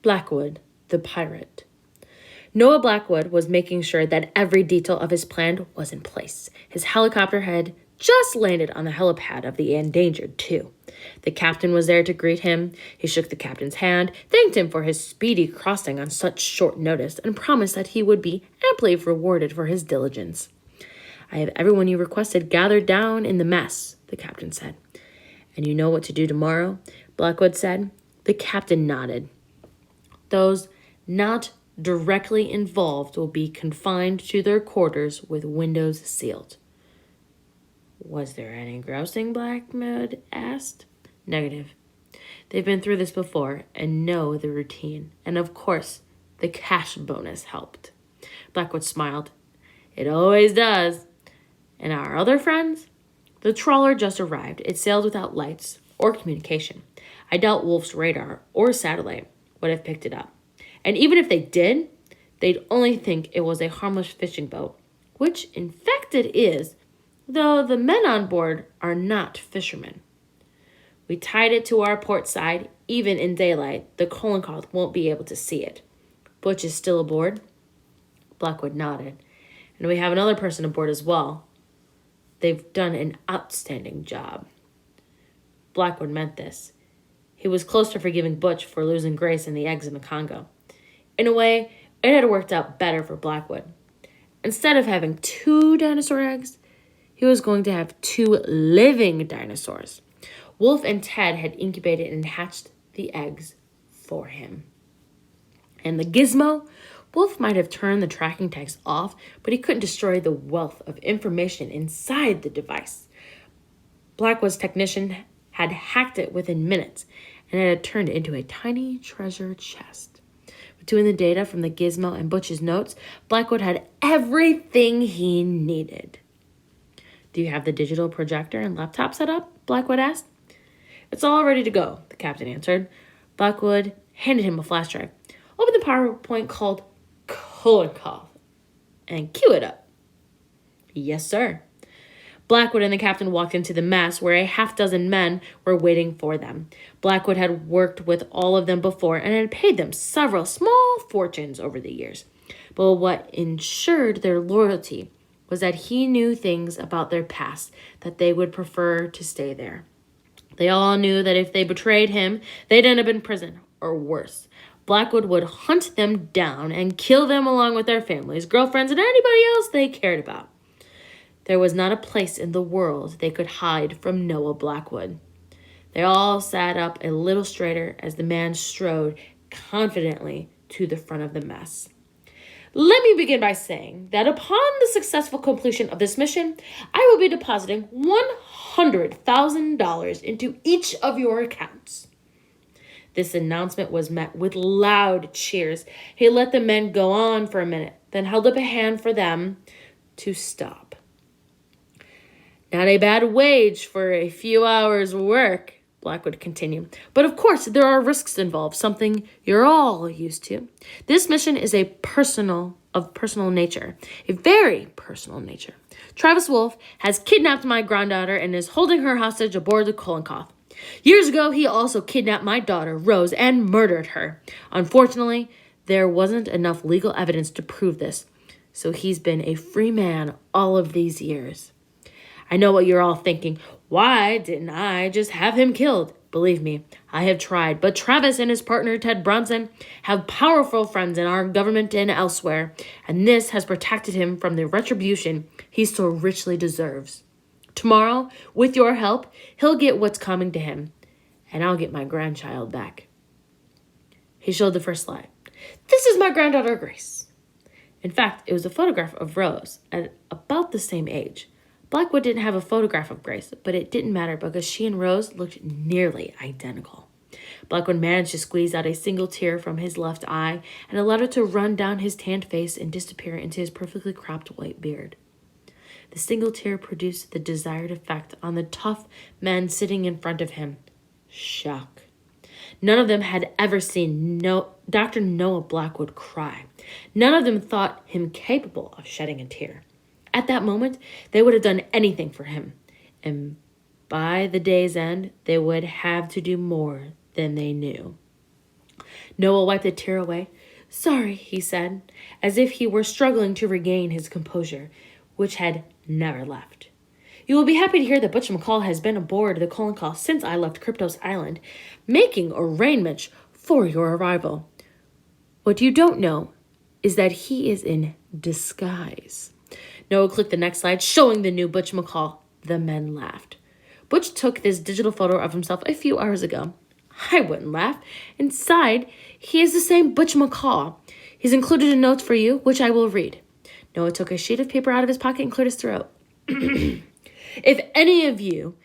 Blackwood, the pirate. Noah Blackwood was making sure that every detail of his plan was in place. His helicopter had just landed on the helipad of the Endangered, too. The captain was there to greet him. He shook the captain's hand, thanked him for his speedy crossing on such short notice, and promised that he would be amply rewarded for his diligence. "I have everyone you requested gathered down in the mess," the captain said. "And you know what to do tomorrow?" Blackwood said. The captain nodded. "Those not directly involved will be confined to their quarters with windows sealed." "Was there any grousing?" Blackwood asked. "Negative. They've been through this before and know the routine. And of course, the cash bonus helped." Blackwood smiled. "It always does. And our other friends?" "The trawler just arrived. It sailed without lights or communication. I doubt Wolf's radar or satellite would have picked it up. And even if they did, they'd only think it was a harmless fishing boat, which in fact it is, though the men on board are not fishermen. We tied it to our port side. Even in daylight, the Kolenkoth won't be able to see it." "Butch is still aboard?" Blackwood nodded. "And we have another person aboard as well. They've done an outstanding job." Blackwood meant this. He was close to forgiving Butch for losing Grace and the eggs in the Congo. In a way, it had worked out better for Blackwood. Instead of having 2 dinosaur eggs, he was going to have 2 living dinosaurs. Wolf and Ted had incubated and hatched the eggs for him. And the gizmo? Wolf might have turned the tracking tags off, but he couldn't destroy the wealth of information inside the device. Blackwood's technician had hacked it within minutes, and it had turned into a tiny treasure chest. Between the data from the gizmo and Butch's notes, Blackwood had everything he needed. "Do you have the digital projector and laptop set up?" Blackwood asked. "It's all ready to go," the captain answered. Blackwood handed him a flash drive. "Open the PowerPoint called Kolenkoth and cue it up." "Yes, sir." Blackwood and the captain walked into the mess where a half-dozen men were waiting for them. Blackwood had worked with all of them before and had paid them several small fortunes over the years. But what ensured their loyalty was that he knew things about their past that they would prefer to stay there. They all knew that if they betrayed him, they'd end up in prison, or worse. Blackwood would hunt them down and kill them along with their families, girlfriends, and anybody else they cared about. There was not a place in the world they could hide from Noah Blackwood. They all sat up a little straighter as the man strode confidently to the front of the mess. "Let me begin by saying that upon the successful completion of this mission, I will be depositing $100,000 into each of your accounts." This announcement was met with loud cheers. He let the men go on for a minute, then held up a hand for them to stop. "Not a bad wage for a few hours' work," Blackwood continued. "But of course, there are risks involved, something you're all used to. This mission is of personal nature, a very personal nature. Travis Wolf has kidnapped my granddaughter and is holding her hostage aboard the Kolenkoth. Years ago, he also kidnapped my daughter, Rose, and murdered her. Unfortunately, there wasn't enough legal evidence to prove this, so he's been a free man all of these years. I know what you're all thinking. Why didn't I just have him killed? Believe me, I have tried, but Travis and his partner Ted Bronson have powerful friends in our government and elsewhere, and this has protected him from the retribution he so richly deserves. Tomorrow, with your help, he'll get what's coming to him, and I'll get my grandchild back." He showed the first slide. "This is my granddaughter, Grace." In fact, it was a photograph of Rose at about the same age. Blackwood didn't have a photograph of Grace, but it didn't matter because she and Rose looked nearly identical. Blackwood managed to squeeze out a single tear from his left eye and allowed it to run down his tanned face and disappear into his perfectly cropped white beard. The single tear produced the desired effect on the tough men sitting in front of him. Shock. None of them had ever seen Dr. Noah Blackwood cry. None of them thought him capable of shedding a tear. At that moment, they would have done anything for him, and by the day's end, they would have to do more than they knew. Noah wiped a tear away. Sorry, he said, as if he were struggling to regain his composure, which had never left. You will be happy to hear that Butch McCall has been aboard the Kolonkoff since I left Kryptos Island, making arrangements for your arrival. What you don't know is that he is in disguise. Noah clicked the next slide, showing the new Butch McCall. The men laughed. Butch took this digital photo of himself a few hours ago. I wouldn't laugh. Inside, he is the same Butch McCall. He's included a note for you, which I will read. Noah took a sheet of paper out of his pocket and cleared his throat. If any of you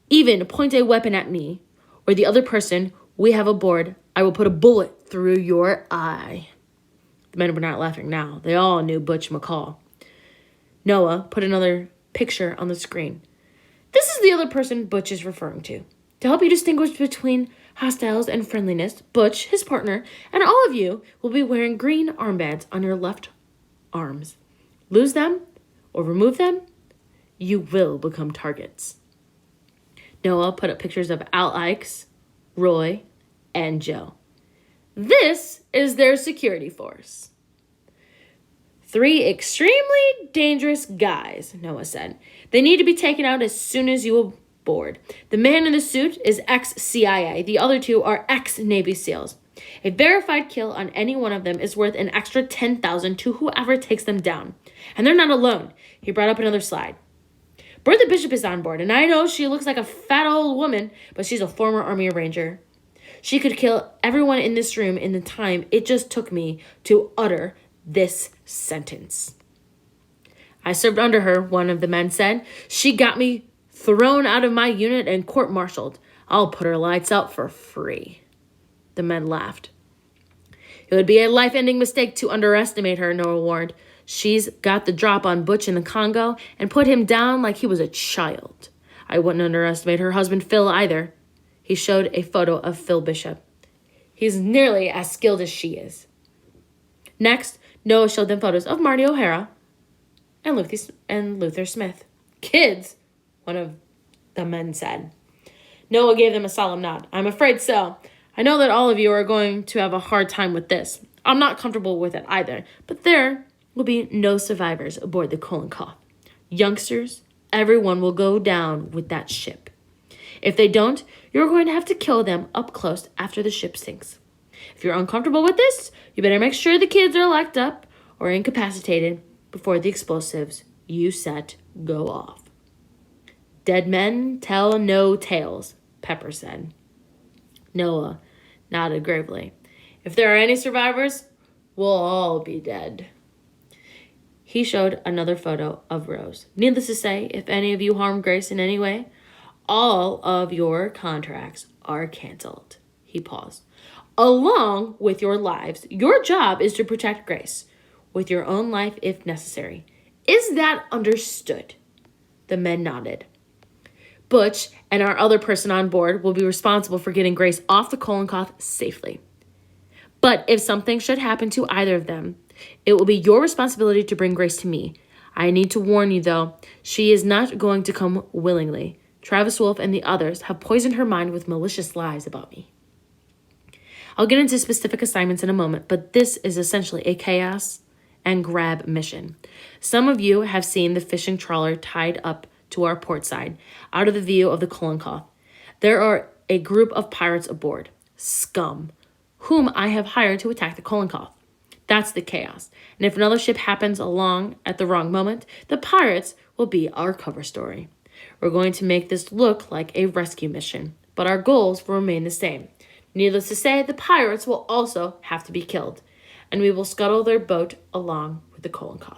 even point a weapon at me or the other person we have aboard, I will put a bullet through your eye. The men were not laughing now. They all knew Butch McCall. Noah put another picture on the screen. This is the other person Butch is referring to. To help you distinguish between hostiles and friendliness, Butch, his partner, and all of you will be wearing green armbands on your left arms. Lose them or remove them, you will become targets. Noah put up pictures of Al Ikes, Roy, and Joe. This is their security force. 3 extremely dangerous guys, Noah said. They need to be taken out as soon as you board. The man in the suit is ex-CIA. The other 2 are ex-Navy SEALs. A verified kill on any one of them is worth an extra $10,000 to whoever takes them down. And they're not alone. He brought up another slide. Bertha Bishop is on board, and I know she looks like a fat old woman, but she's a former Army Ranger. She could kill everyone in this room in the time it just took me to utter this sentence. I served under her, one of the men said. She got me thrown out of my unit and court-martialed. I'll put her lights out for free. The men laughed. It would be a life-ending mistake to underestimate her, Noah warned. She's got the drop on Butch in the Congo and put him down like he was a child. I wouldn't underestimate her husband, Phil, either. He showed a photo of Phil Bishop. He's nearly as skilled as she is. Next, Noah showed them photos of Marty O'Hara and Luther Smith. Kids, one of the men said. Noah gave them a solemn nod. I'm afraid so. I know that all of you are going to have a hard time with this. I'm not comfortable with it either, but there will be no survivors aboard the Kolonkoff. Youngsters, everyone will go down with that ship. If they don't, you're going to have to kill them up close after the ship sinks. If you're uncomfortable with this, you better make sure the kids are locked up or incapacitated before the explosives you set go off. Dead men tell no tales, Pepper said. Noah nodded gravely. If there are any survivors, we'll all be dead. He showed another photo of Rose. Needless to say, if any of you harm Grace in any way, all of your contracts are canceled. He paused. Along with your lives, your job is to protect Grace, with your own life if necessary. Is that understood? The men nodded. Butch and our other person on board will be responsible for getting Grace off the Kolonkoff safely. But if something should happen to either of them, it will be your responsibility to bring Grace to me. I need to warn you, though, she is not going to come willingly. Travis Wolf and the others have poisoned her mind with malicious lies about me. I'll get into specific assignments in a moment, but this is essentially a chaos and grab mission. Some of you have seen the fishing trawler tied up to our port side, out of the view of the Kolonkoff. There are a group of pirates aboard, scum, whom I have hired to attack the Kolonkoff. That's the chaos. And if another ship happens along at the wrong moment, the pirates will be our cover story. We're going to make this look like a rescue mission, but our goals will remain the same. Needless to say, the pirates will also have to be killed, and we will scuttle their boat along with the Kolonkoff.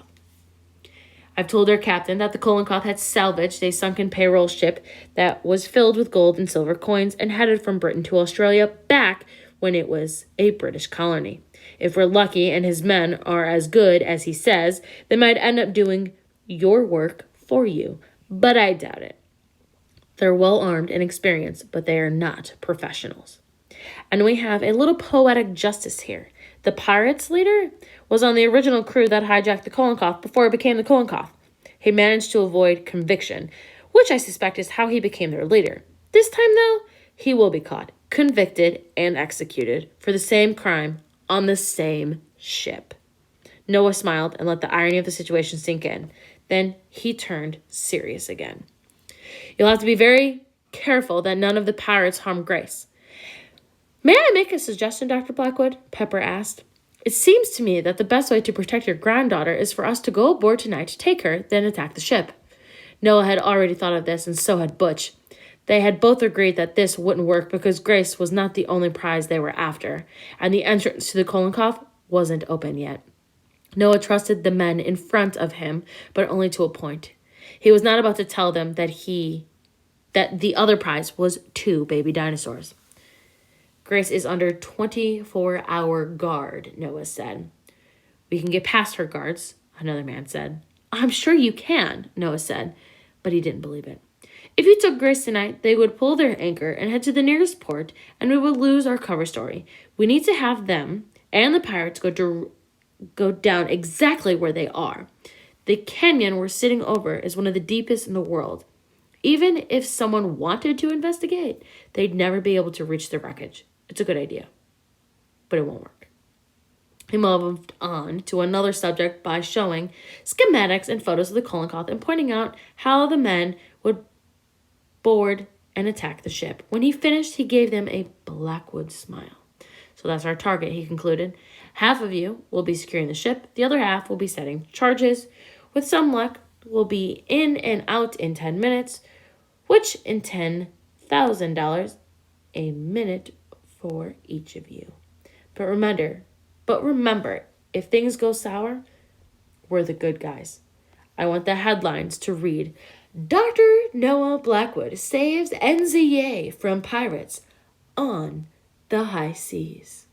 I've told our captain that the Kolonkoff had salvaged a sunken payroll ship that was filled with gold and silver coins and headed from Britain to Australia back when it was a British colony. If we're lucky and his men are as good as he says, they might end up doing your work for you, but I doubt it. They're well armed and experienced, but they are not professionals. And we have a little poetic justice here. The pirates leader was on the original crew that hijacked the Kolonkoff before it became the Kolonkoff. He managed to avoid conviction, which I suspect is how he became their leader. This time, though, he will be caught. convicted, and executed for the same crime on the same ship. Noah smiled and let the irony of the situation sink in. Then he turned serious again. You'll have to be very careful that none of the pirates harm Grace. May I make a suggestion, Dr. Blackwood? Pepper asked. It seems to me that the best way to protect your granddaughter is for us to go aboard tonight to take her, then attack the ship. Noah had already thought of this, and so had Butch. They had both agreed that this wouldn't work because Grace was not the only prize they were after, and the entrance to the Kolenkov wasn't open yet. Noah trusted the men in front of him, but only to a point. He was not about to tell them that the other prize was 2 baby dinosaurs. Grace is under 24-hour guard, Noah said. We can get past her guards, another man said. I'm sure you can, Noah said, but he didn't believe it. If you took Grace tonight, they would pull their anchor and head to the nearest port, and we would lose our cover story. We need to have them and the pirates go down exactly where they are. The canyon we're sitting over is one of the deepest in the world. Even if someone wanted to investigate, they'd never be able to reach the wreckage. It's a good idea, but it won't work. He moved on to another subject by showing schematics and photos of the Kolenkov and pointing out how the men would board and attack the ship. When he finished, he gave them a Blackwood smile. So that's our target, he concluded. Half of you will be securing the ship. The other half will be setting charges. With some luck, we'll be in and out in 10 minutes, which in $10,000 a minute for each of you. But remember, if things go sour, we're the good guys. I want the headlines to read, Dr. Noah Blackwood saves NZA from pirates on the high seas.